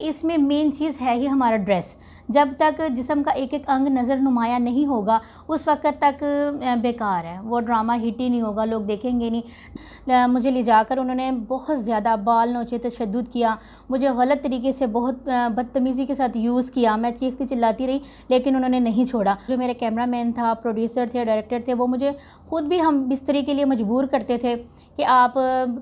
इसमें मेन चीज़ है ही हमारा ड्रेस। जब तक जिस्म का एक एक अंग नज़र नुमाया नहीं होगा उस वक़्त तक बेकार है, वो ड्रामा हिट ही नहीं होगा, लोग देखेंगे नहीं। मुझे ले जाकर उन्होंने बहुत ज़्यादा बाल नोचे, तशद्दुद किया, मुझे गलत तरीके से बहुत बदतमीज़ी के साथ यूज़ किया। मैं चीखती चिल्लाती रही लेकिन उन्होंने नहीं छोड़ा। जो मेरे कैमरामैन था, प्रोड्यूसर थे, डायरेक्टर थे, वो मुझे खुद भी हम बिस्तरी के लिए मजबूर करते थे कि आप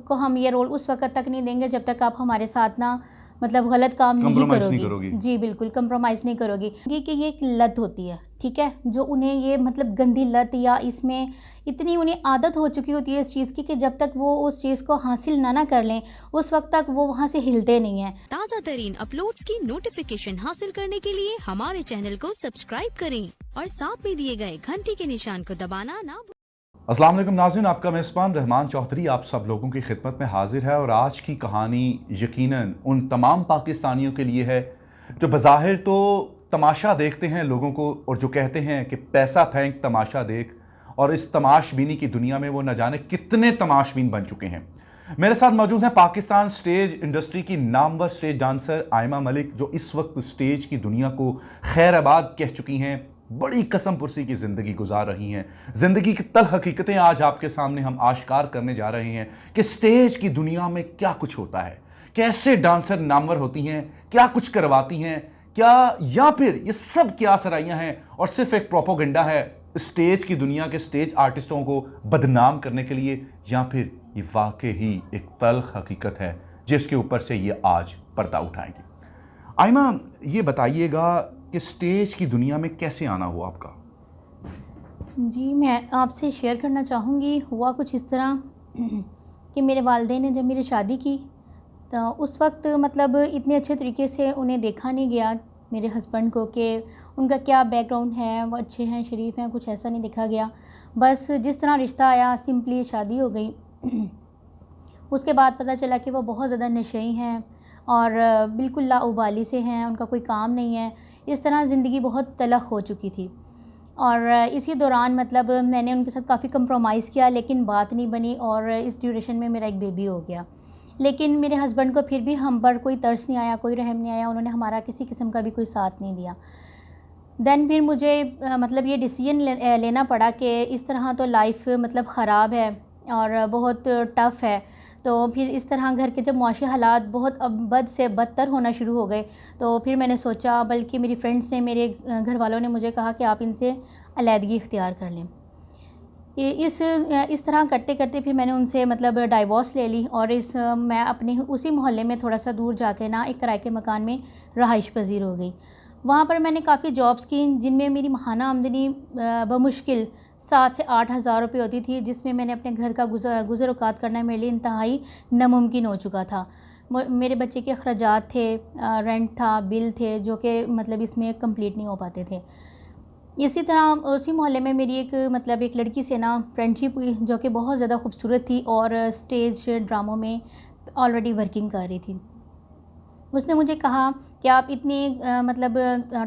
को हम ये रोल उस वक़्त तक नहीं देंगे जब तक आप हमारे साथ ना मतलब गलत काम नहीं करोगी। जी बिल्कुल, कंप्रोमाइज़ नहीं करोगी। कि ये एक लत होती है, ठीक है, जो उन्हें ये मतलब गंदी लत या इसमें इतनी उन्हें आदत हो चुकी होती है इस चीज़ की कि जब तक वो उस चीज़ को हासिल ना कर लें उस वक्त तक वो वहाँ से हिलते नहीं हैं। ताज़ा तरीन अपलोड्स की नोटिफिकेशन हासिल करने के लिए हमारे चैनल को सब्सक्राइब करें और साथ में दिए गए घंटी के निशान को दबाना ना। अस्सलाम वालेकुम नाज़रीन, आपका मेज़बान रहमान चौधरी आप सब लोगों की खिदमत में हाजिर है। और आज की कहानी यकीनन उन तमाम पाकिस्तानियों के लिए है जो बज़ाहिर तो तमाशा देखते हैं लोगों को और जो कहते हैं कि पैसा फेंक तमाशा देख, और इस तमाशबीनी की दुनिया में वो न जाने कितने तमाशबीन बन चुके हैं। मेरे साथ मौजूद हैं पाकिस्तान स्टेज इंडस्ट्री की नामवर स्टेज डांसर आयमा मलिक, जो इस वक्त स्टेज की दुनिया को खैराबाद कह चुकी हैं। बड़ी कसम पुरसी की ज़िंदगी गुजार रही हैं। ज़िंदगी की तल हकीकतें आज आपके सामने हम आश्कार करने जा रहे हैं कि स्टेज की दुनिया में क्या कुछ होता है, कैसे डांसर नामवर होती हैं, क्या कुछ करवाती हैं, क्या या फिर ये सब क्या सराइयाँ हैं और सिर्फ एक प्रोपोगंडा है स्टेज की दुनिया के स्टेज आर्टिस्टों को बदनाम करने के लिए, या फिर ये वाकई ही एक तल्ख हकीकत है जिसके ऊपर से ये आज पर्दा उठाएंगे। आयमा, ये बताइएगा कि स्टेज की दुनिया में कैसे आना हुआ आपका? जी, मैं आपसे शेयर करना चाहूँगी। हुआ कुछ इस तरह कि मेरे वालिदैन ने जब मेरी शादी की तो उस वक्त मतलब इतने अच्छे तरीके से उन्हें देखा नहीं गया मेरे हस्बैंड को कि उनका क्या बैकग्राउंड है, वो अच्छे हैं, शरीफ हैं, कुछ ऐसा नहीं देखा गया। बस जिस तरह रिश्ता आया सिंपली शादी हो गई। उसके बाद पता चला कि वो बहुत ज़्यादा नशेई हैं और बिल्कुल लाउबाली से हैं, उनका कोई काम नहीं है। इस तरह ज़िंदगी बहुत तलख़ हो चुकी थी और इसी दौरान मतलब मैंने उनके साथ काफ़ी कंप्रोमाइज़ किया लेकिन बात नहीं बनी और इस ड्यूरेशन में मेरा एक बेबी हो गया। लेकिन मेरे हस्बैंड को फिर भी हम पर कोई तरस नहीं आया, कोई रहम नहीं आया, उन्होंने हमारा किसी किस्म का भी कोई साथ नहीं दिया। देन फिर मुझे मतलब ये डिसीजन लेना पड़ा कि इस तरह तो लाइफ मतलब ख़राब है और बहुत टफ़ है। तो फिर इस तरह घर के जब मुआशी हालात बहुत बद से बदतर होना शुरू हो गए तो फिर मैंने सोचा, बल्कि मेरी फ्रेंड्स ने, मेरे घर वालों ने मुझे कहा कि आप इनसे अलहदगी इख्तियार कर लें। इस तरह करते करते फिर मैंने उनसे मतलब डाइवोर्स ले ली और मैं अपने उसी मोहल्ले में थोड़ा सा दूर जाके ना एक किराए के मकान में रहाइश पजीर हो गई। वहाँ पर मैंने काफ़ी जॉब्स की जिनमें मेरी माहाना आमदनी बमुश्किल 7 से 8 हज़ार रुपये होती थी, जिसमें मैंने अपने घर का गुज़र औक़ात करना मेरे लिए इंतहाई नामुमकिन हो चुका था। मेरे बच्चे के अखराजात थे, रेंट था, बिल थे जो कि मतलब इसमें कंप्लीट नहीं हो पाते थे। इसी तरह उसी मोहल्ले में मेरी एक लड़की से ना फ्रेंडशिप हुई जो कि बहुत ज़्यादा खूबसूरत थी और स्टेज ड्रामों में ऑलरेडी वर्किंग कर रही थी। उसने मुझे कहा कि आप इतनी मतलब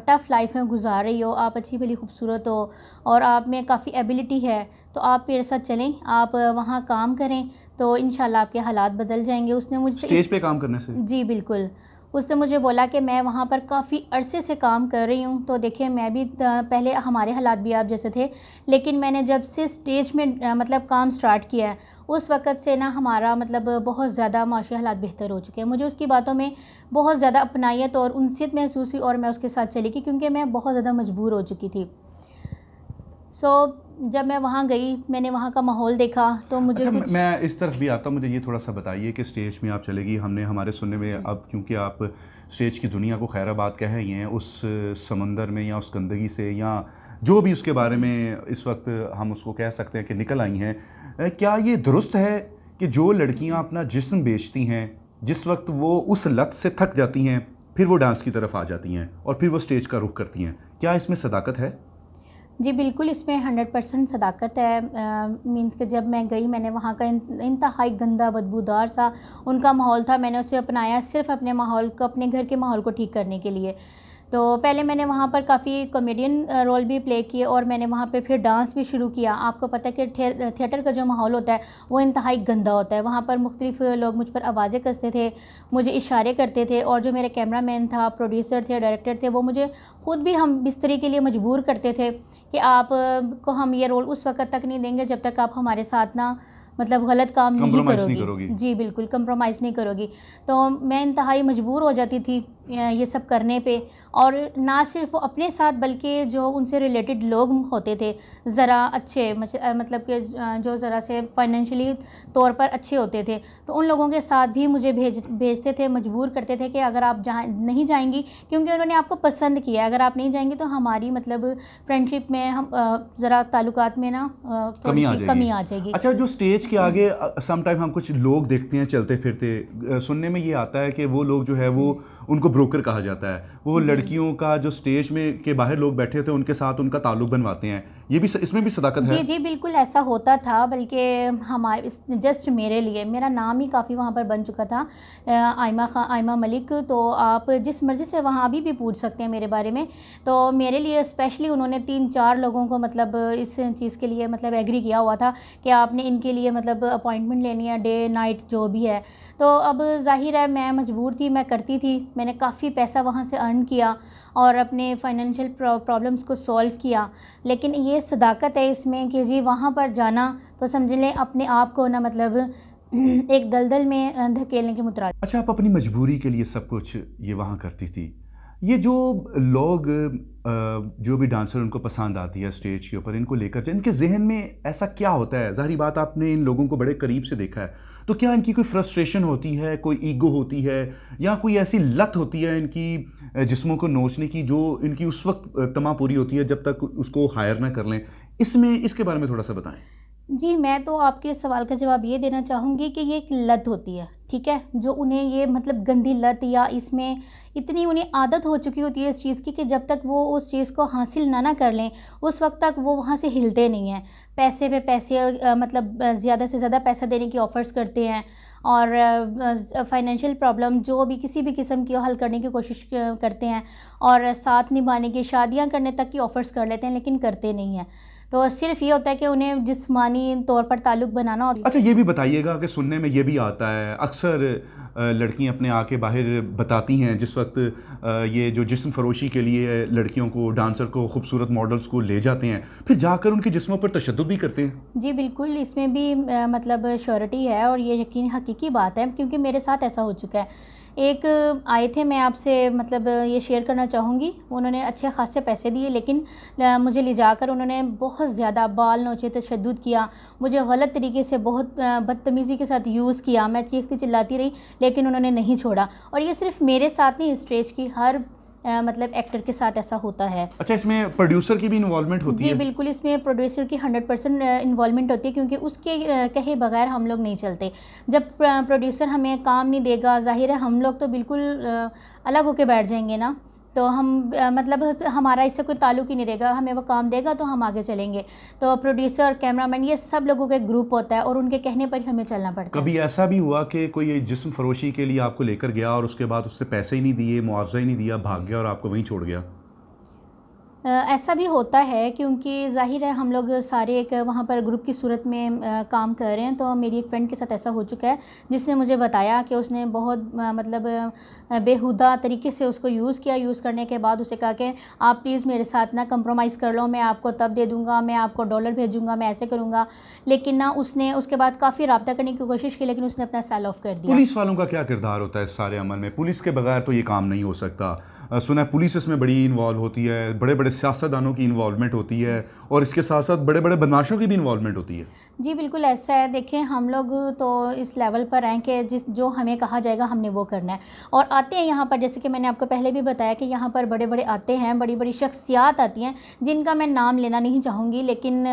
टफ़ लाइफ में गुजार रही हो, आप अच्छी भली खूबसूरत हो और आप में काफ़ी एबिलिटी है, तो आप मेरे साथ चलें, आप वहाँ काम करें तो इंशाल्लाह आपके हालात बदल जाएंगे। उसने मुझसे स्टेज पे काम करने से? जी बिल्कुल। उसने मुझे बोला कि मैं वहाँ पर काफ़ी अरसे से काम कर रही हूँ, तो देखिए मैं भी पहले हमारे हालात भी आप जैसे थे, लेकिन मैंने जब से स्टेज में मतलब काम स्टार्ट किया है उस वक़्त से ना हमारा मतलब बहुत ज़्यादा माशी हालात बेहतर हो चुके हैं। मुझे उसकी बातों में बहुत ज़्यादा अपनायत और उनसियत महसूस हुई और मैं उसके साथ चली गई क्योंकि मैं बहुत ज़्यादा मजबूर हो चुकी थी। जब मैं वहाँ गई, मैंने वहाँ का माहौल देखा तो मुझे अच्छा, मैं इस तरफ भी आता हूँ। मुझे ये थोड़ा सा बताइए कि स्टेज में आप चलेगी, हमने हमारे सुनने में अब क्योंकि आप स्टेज की दुनिया को खैराबाद कह रही हैं, उस समंदर में या उस गंदगी से या जो भी उसके बारे में इस वक्त हम उसको कह सकते हैं कि निकल आई हैं, क्या ये दुरुस्त है कि जो लड़कियाँ अपना जिस्म बेचती हैं, जिस वक्त वो उस लत से थक जाती हैं फिर वो डांस की तरफ आ जाती हैं और फिर वो स्टेज का रुख करती हैं, क्या इसमें सदाकत है? जी बिल्कुल, इसमें 100% सदाकत है। मीन्स कि जब मैं गई मैंने वहाँ का इंतहाई गंदा बदबूदार सा उनका माहौल था, मैंने उसे अपनाया सिर्फ़ अपने माहौल को, अपने घर के माहौल को ठीक करने के लिए। तो पहले मैंने वहाँ पर काफ़ी कॉमेडियन रोल भी प्ले किए और मैंने वहाँ पे फिर डांस भी शुरू किया। आपको पता है कि थिएटर का जो माहौल होता है वो इंतहाई गंदा होता है। वहाँ पर मुख्तलिफ लोग मुझ पर आवाज़ें कसते थे, मुझे इशारे करते थे, और जो मेरे कैमरामैन था, प्रोड्यूसर थे, डायरेक्टर थे, वो मुझे खुद भी हम बिस्तरी के लिए मजबूर करते थे कि आप को हम ये रोल उस वक्त तक नहीं देंगे जब तक आप हमारे साथ ना मतलब गलत काम नहीं Compromise नहीं करोगी। करोगी। जी बिल्कुल, कंप्रोमाइज़ नहीं करोगी। तो मैं इंतहाई मजबूर हो जाती थी ये सब करने पे, और ना सिर्फ वो अपने साथ बल्कि जो उनसे रिलेटेड लोग होते थे ज़रा अच्छे मतलब कि जो ज़रा से फाइनेंशियली तौर पर अच्छे होते थे, तो उन लोगों के साथ भी मुझे भेजते थे, मजबूर करते थे कि अगर आप जहाँ नहीं जाएंगी, क्योंकि उन्होंने आपको पसंद किया, अगर आप नहीं जाएंगी तो हमारी मतलब फ्रेंडशिप में हम ज़रा ताल्लुकात में ना थोड़ी सी कमी आ जाएगी। अच्छा, जो स्टेज के आगे सम टाइम हम कुछ लोग देखते हैं चलते फिरते, सुनने में ये आता है कि वो लोग जो है वो उनको ब्रोकर कहा जाता है, वो लड़कियों का जो स्टेज में के बाहर लोग बैठे होते हैं उनके साथ उनका ताल्लुक बनवाते हैं, ये भी इसमें भी सदाकत है? जी जी बिल्कुल ऐसा होता था, बल्कि हमारे जस्ट मेरे लिए मेरा नाम ही काफ़ी वहाँ पर बन चुका था, आयमा मलिक। तो आप जिस मर्ज़ी से वहाँ अभी भी पूछ सकते हैं मेरे बारे में। तो मेरे लिए स्पेशली उन्होंने 3-4 लोगों को मतलब इस चीज़ के लिए मतलब एग्री किया हुआ था कि आपने इनके लिए मतलब अपॉइंटमेंट लेनी है, डे नाइट जो भी है। तो अब ज़ाहिर है मैं मजबूर थी, मैं करती थी, मैंने काफ़ी पैसा वहाँ से अर्न किया और अपने फाइनेंशियल प्रॉब्लम्स को सॉल्व किया। लेकिन ये सदाकत है इसमें कि जी वहाँ पर जाना तो समझ लें अपने आप को ना मतलब एक दलदल में धकेलने के मुतराद। अच्छा, आप अपनी मजबूरी के लिए सब कुछ ये वहाँ करती थी। ये जो लोग जो भी डांसर उनको पसंद आती है स्टेज के ऊपर, इनको लेकर इनके जहन में ऐसा क्या होता है? ज़ाहिर बात आपने इन लोगों को बड़े करीब से देखा है, तो क्या इनकी कोई फ्रस्ट्रेशन होती है, कोई ईगो होती है, या कोई ऐसी लत होती है इनकी जिस्मों को नोचने की जो इनकी उस वक्त तमा पूरी होती है जब तक उसको हायर ना कर लें? इसके बारे में थोड़ा सा बताएं। जी, मैं तो आपके सवाल का जवाब ये देना चाहूँगी कि ये एक लत होती है, ठीक है? जो उन्हें ये मतलब गंदी लत या इसमें इतनी उन्हें आदत हो चुकी होती है इस चीज़ की कि जब तक वो उस चीज़ को हासिल ना कर लें, उस वक़्त तक वो वहाँ से हिलते नहीं हैं। पैसे पे पैसे मतलब ज़्यादा से ज़्यादा पैसा देने की ऑफ़र्स करते हैं, और फाइनेंशियल प्रॉब्लम जो भी किसी भी किस्म की हल करने की कोशिश करते हैं, और साथ निभाने की, शादियाँ करने तक की ऑफ़र्स कर लेते हैं, लेकिन करते नहीं हैं। तो सिर्फ़ ये होता है कि उन्हें जिस्मानी तौर पर ताल्लुक़ बनाना होता है। अच्छा, ये भी बताइएगा कि सुनने में ये भी आता है अक्सर लड़कियां अपने आके बाहर बताती हैं जिस वक्त ये जो जिस्म फरोशी के लिए लड़कियों को, डांसर को, खूबसूरत मॉडल्स को ले जाते हैं, फिर जाकर उनके जिस्मों पर तशद्दुद भी करते हैं। जी बिल्कुल, इसमें भी मतलब श्योरिटी है, और ये यकीन हकीकी बात है, क्योंकि मेरे साथ ऐसा हो चुका है। एक आए थे, मैं आपसे मतलब ये शेयर करना चाहूँगी, उन्होंने अच्छे खासे पैसे दिए, लेकिन मुझे ले जाकर उन्होंने बहुत ज़्यादा बाल नोचे, तशद्दुद किया, मुझे गलत तरीके से बहुत बदतमीज़ी के साथ यूज़ किया। मैं चीखती चिल्लाती रही, लेकिन उन्होंने नहीं छोड़ा। और ये सिर्फ मेरे साथ नहीं, स्टेज की हर मतलब एक्टर के साथ ऐसा होता है। अच्छा, इसमें प्रोड्यूसर की भी इन्वॉल्वमेंट होती जी है? बिल्कुल, इसमें प्रोड्यूसर की 100% इन्वॉल्वमेंट होती है, क्योंकि उसके कहे बगैर हम लोग नहीं चलते। जब प्रोड्यूसर हमें काम नहीं देगा, ज़ाहिर है हम लोग तो बिल्कुल अलग होके बैठ जाएंगे ना। तो हम मतलब हमारा इससे कोई ताल्लुक़ ही नहीं रहेगा, हमें वो काम देगा तो हम आगे चलेंगे। तो प्रोड्यूसर, कैमरामैन, ये सब लोगों का एक ग्रुप होता है, और उनके कहने पर ही हमें चलना पड़ता है। कभी ऐसा भी हुआ कि कोई जिस्म फरोशी के लिए आपको लेकर गया और उसके बाद उससे पैसे ही नहीं दिए, मुआवजा ही नहीं दिया, भाग गया और आपको वहीं छोड़ गया? ऐसा भी होता है, क्योंकि ज़ाहिर है हम लोग सारे एक वहाँ पर ग्रुप की सूरत में काम कर रहे हैं। तो मेरी एक फ्रेंड के साथ ऐसा हो चुका है, जिसने मुझे बताया कि उसने बहुत मतलब बेहुदा तरीके से उसको यूज़ किया। यूज़ करने के बाद उसे कहा कि आप प्लीज़ मेरे साथ ना कंप्रोमाइज़ कर लो, मैं आपको तब दे दूँगा, मैं आपको डॉलर भेजूँगा, मैं ऐसे करूँगा। लेकिन ना उसने उसके बाद काफ़ी रब्ता करने की कोशिश की, लेकिन उसने अपना सेल ऑफ कर दिया। पुलिस वालों का क्या किरदार होता है इस सारे अमल में? पुलिस के बगैर तो ये काम नहीं हो सकता। सुना है पुलिस इसमें बड़ी इन्वॉल्व होती है, बड़े बड़े सियासतदानों की इन्वॉल्वमेंट होती है, और इसके साथ साथ बड़े बड़े बदमाशों की भी इन्वॉल्वमेंट होती है। जी बिल्कुल ऐसा है। देखिए, हम लोग तो इस लेवल पर हैं कि जो हमें कहा जाएगा हमने वो करना है। और आते हैं यहाँ पर, जैसे कि मैंने आपको पहले भी बताया कि यहाँ पर बड़े बड़े आते हैं, बड़ी बड़ी शख्सियात आती हैं, जिनका मैं नाम लेना नहीं चाहूँगी, लेकिन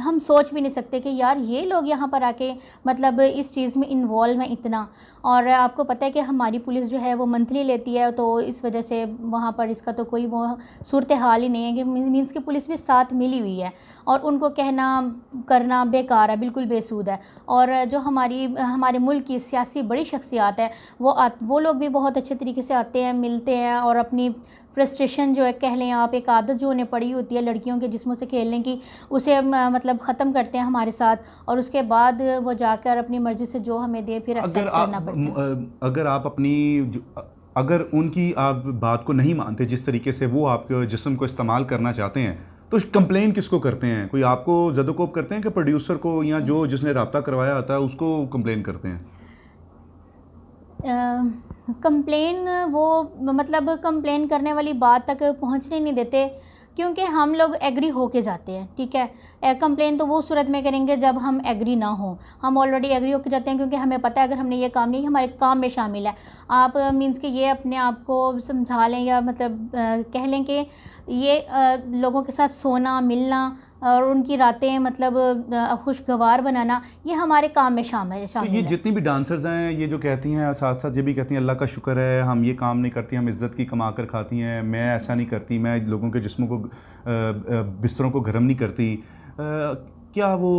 हम सोच भी नहीं सकते कि यार ये लोग यहाँ पर आके मतलब इस चीज़ में इन्वॉल्व हैं इतना। और आपको पता है कि हमारी पुलिस जो है वो मंथली लेती है, तो इस वजह से वहाँ पर इसका तो कोई वो सूरत हाल ही नहीं है कि मीन्स की पुलिस भी साथ मिली हुई है और उनको कहना करना बेकार है, बिल्कुल बेसूद है। और जो हमारे मुल्क की सियासी बड़ी शख्सियात है वो लोग भी बहुत अच्छे तरीके से आते हैं, मिलते हैं और अपनी फ्रस्ट्रेशन जो है कह लें आप, एक आदत जो उन्हें पड़ी होती है लड़कियों के जिस्मों से खेलने की, उसे मतलब ख़त्म करते हैं हमारे साथ और उसके बाद वो जाकर अपनी मर्ज़ी से जो हमें दे फिर एक्सेप्ट करना पड़ता है। अगर आप अगर उनकी आप बात को नहीं मानते, जिस तरीके से वो आपके जिस्म को इस्तेमाल करना चाहते हैं, तो कंप्लेन किसको करते हैं? कोई आपको ज़दोकोब करते हैं कि प्रोड्यूसर को या जो जिसने रब्ता करवाया होता है उसको कंप्लेन करते हैं? कंप्लेन वो मतलब कंप्लेन करने वाली बात तक पहुंचने नहीं देते, क्योंकि हम लोग एग्री होके जाते हैं, ठीक है। कंप्लेन तो वो सूरत में करेंगे जब हम एग्री ना हो, हम ऑलरेडी एग्री होके जाते हैं क्योंकि हमें पता है अगर हमने ये काम नहीं, हमारे काम में शामिल है। आप मीन्स कि ये अपने आप को समझा लें या मतलब कह लें कि ये लोगों के साथ सोना मिलना और उनकी रातें मतलब खुशगवार बनाना, ये हमारे काम में शामिल तो ये है। जितनी भी डांसर्स हैं ये जो कहती हैं, साथ साथ ये भी कहती हैं अल्लाह का शुक्र है हम ये काम नहीं करती, हम इज़्ज़त की कमा कर खाती हैं, मैं ऐसा नहीं करती, मैं लोगों के जिस्मों को बिस्तरों को गर्म नहीं करती, क्या वो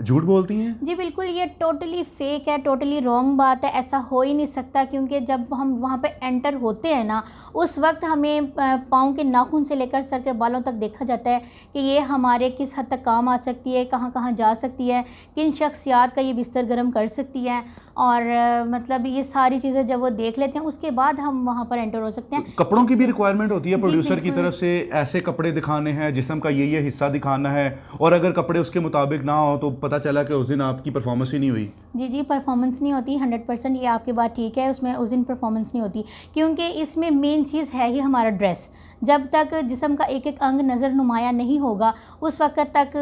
झूठ बोलती हैं? जी बिल्कुल, ये टोटली फेक है, टोटली रॉन्ग बात है, ऐसा हो ही नहीं सकता। क्योंकि जब हम वहाँ पे एंटर होते हैं ना, उस वक्त हमें पाँव के नाखून से लेकर सर के बालों तक देखा जाता है कि ये हमारे किस हद तक काम आ सकती है, कहाँ कहाँ जा सकती है, किन शख्सियात का ये बिस्तर गर्म कर सकती है। और मतलब ये सारी चीज़ें जब वो देख लेते हैं उसके बाद हम वहाँ पर एंटर हो सकते हैं। तो कपड़ों की भी रिक्वायरमेंट होती है प्रोड्यूसर की बिल्कुल। तरफ से, ऐसे कपड़े दिखाने हैं, जिस्म का ये हिस्सा दिखाना है, और अगर कपड़े उसके मुताबिक ना हो तो पता चला कि उस दिन आपकी परफॉर्मेंस ही नहीं हुई। जी परफॉर्मेंस नहीं होती 100%, ये आपकी बात ठीक है, उसमें उस दिन परफॉर्मेंस नहीं होती क्योंकि इसमें मेन चीज़ है ही हमारा ड्रेस। जब तक जिस्म का एक एक अंग नज़र नुमाया नहीं होगा उस वक्त तक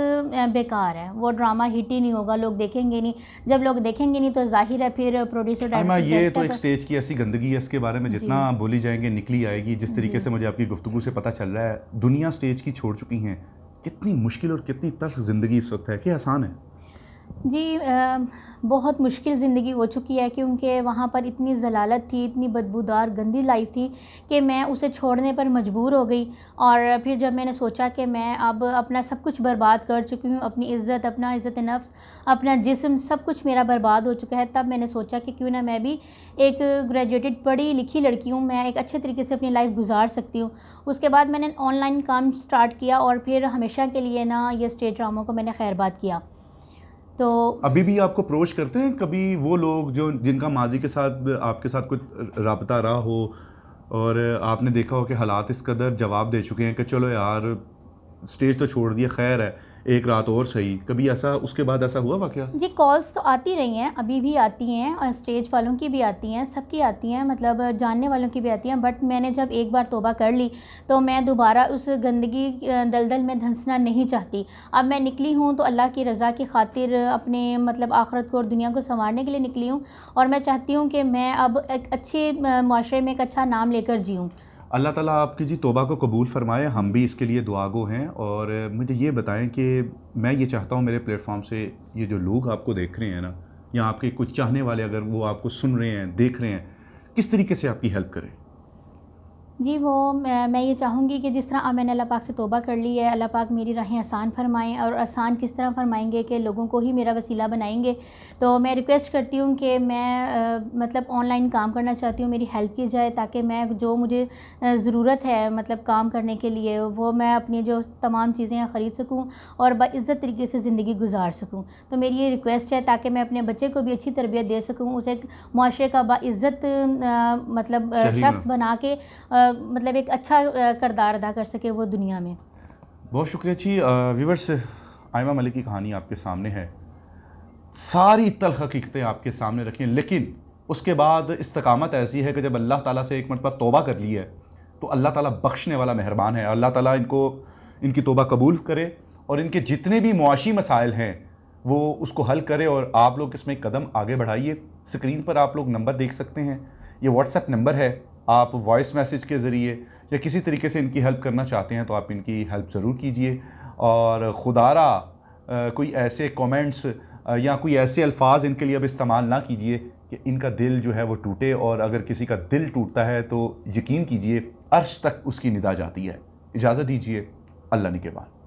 बेकार है, वो ड्रामा हिट ही नहीं होगा, लोग देखेंगे नहीं। जब लोग देखेंगे नहीं तो जाहिर है फिर प्रोड्यूसर डायरेक्टर ये तो एक स्टेज की ऐसी गंदगी है, इसके बारे में जितना बोली जाएंगे निकली आएगी। जिस तरीके से मुझे आपकी गुफ्तगू से पता चल रहा है दुनिया स्टेज की छोड़ चुकी हैं, कितनी मुश्किल और कितनी तल्ख ज़िंदगी इस वक्त है कि आसान है? जी बहुत मुश्किल ज़िंदगी हो चुकी है क्योंकि वहाँ पर इतनी ज़लालत थी, इतनी बदबूदार गंदी लाइफ थी कि मैं उसे छोड़ने पर मजबूर हो गई। और फिर जब मैंने सोचा कि मैं अब अपना सब कुछ बर्बाद कर चुकी हूँ, अपनी इज़्ज़त, अपना इज़्ज़त नफ्स, अपना जिस्म, सब कुछ मेरा बर्बाद हो चुका है, तब मैंने सोचा कि क्यों ना मैं भी एक ग्रेजुएटेड पढ़ी लिखी लड़की हूँ, मैं एक अच्छे तरीके से अपनी लाइफ गुजार सकती हूँ। उसके बाद मैंने ऑनलाइन काम स्टार्ट किया और फिर हमेशा के लिए ना ये स्टेज ड्रामों को मैंने खैरबाद किया। तो अभी भी आपको अप्रोच करते हैं कभी वो लोग जो जिनका माजी के साथ आपके साथ कुछ राबता रहा हो और आपने देखा हो कि हालात इस कदर जवाब दे चुके हैं कि चलो यार स्टेज तो छोड़ दिया, खैर है एक रात और सही, कभी ऐसा उसके बाद ऐसा हुआ वाकया? जी कॉल्स तो आती रही हैं, अभी भी आती हैं और स्टेज वालों की भी आती हैं, सबकी आती हैं, मतलब जानने वालों की भी आती हैं। बट मैंने जब एक बार तौबा कर ली तो मैं दोबारा उस गंदगी दलदल में धंसना नहीं चाहती। अब मैं निकली हूँ तो अल्लाह की रज़ा की खातिर अपने मतलब आखिरत को और दुनिया को संवारने के लिए निकली हूँ और मैं चाहती हूँ कि मैं अब एक अच्छे माशरे में एक अच्छा नाम लेकर जीऊँ। अल्लाह ताला आपकी जी तौबा को कबूल फ़रमाए, हम भी इसके लिए दुआगो हैं। और मुझे ये बताएं कि मैं ये चाहता हूँ मेरे प्लेटफॉर्म से ये जो लोग आपको देख रहे हैं ना, या आपके कुछ चाहने वाले अगर वो आपको सुन रहे हैं, देख रहे हैं, किस तरीके से आपकी हेल्प करें? जी वो मैं ये चाहूँगी कि जिस तरह अब मैंने अल्लाह पाक से तौबा कर ली है, अल्लाह पाक मेरी राहें आसान फरमाएँ। और आसान किस तरह फरमाएंगे कि लोगों को ही मेरा वसीला बनाएंगे। तो मैं रिक्वेस्ट करती हूँ कि मैं मतलब ऑनलाइन काम करना चाहती हूँ, मेरी हेल्प की जाए ताकि मैं जो मुझे ज़रूरत है मतलब काम करने के लिए वो मैं अपनी जो तमाम चीज़ें ख़रीद सकूँ और बाइज़्ज़त तरीके से ज़िंदगी गुजार सकूँ। तो मेरी ये रिक्वेस्ट है ताकि मैं अपने बच्चे को भी अच्छी तरबियत दे सकूँ, उसे एक माशरे का बाइज़्ज़त मतलब शख्स बना के मतलब एक अच्छा किरदार अदा कर सके वो दुनिया में। बहुत शुक्रिया जी। व्यूवर्स, आयमा मलिक की कहानी आपके सामने है, सारी तल्ख हकीकतें आपके सामने रखी हैं, लेकिन उसके बाद इस्तकामत ऐसी है कि जब अल्लाह ताला से एक मरतबा तौबा कर ली है तो अल्लाह ताला बख्शने वाला मेहरबान है। अल्लाह ताला इनकी तौबा कबूल करे और इनके जितने भी मुआशी मसाइल हैं वो उसको हल करे और आप लोग इसमें कदम आगे बढ़ाइए। स्क्रीन पर आप लोग नंबर देख सकते हैं, ये व्हाट्सएप नंबर है, आप वॉइस मैसेज के ज़रिए या किसी तरीके से इनकी हेल्प करना चाहते हैं तो आप इनकी हेल्प ज़रूर कीजिए। और खुदारा कोई ऐसे कमेंट्स या कोई ऐसे अल्फाज इनके लिए अब इस्तेमाल ना कीजिए कि इनका दिल जो है वो टूटे, और अगर किसी का दिल टूटता है तो यकीन कीजिए अर्श तक उसकी निदा जाती है। इजाज़त दीजिए, अल्लाह निगहबान।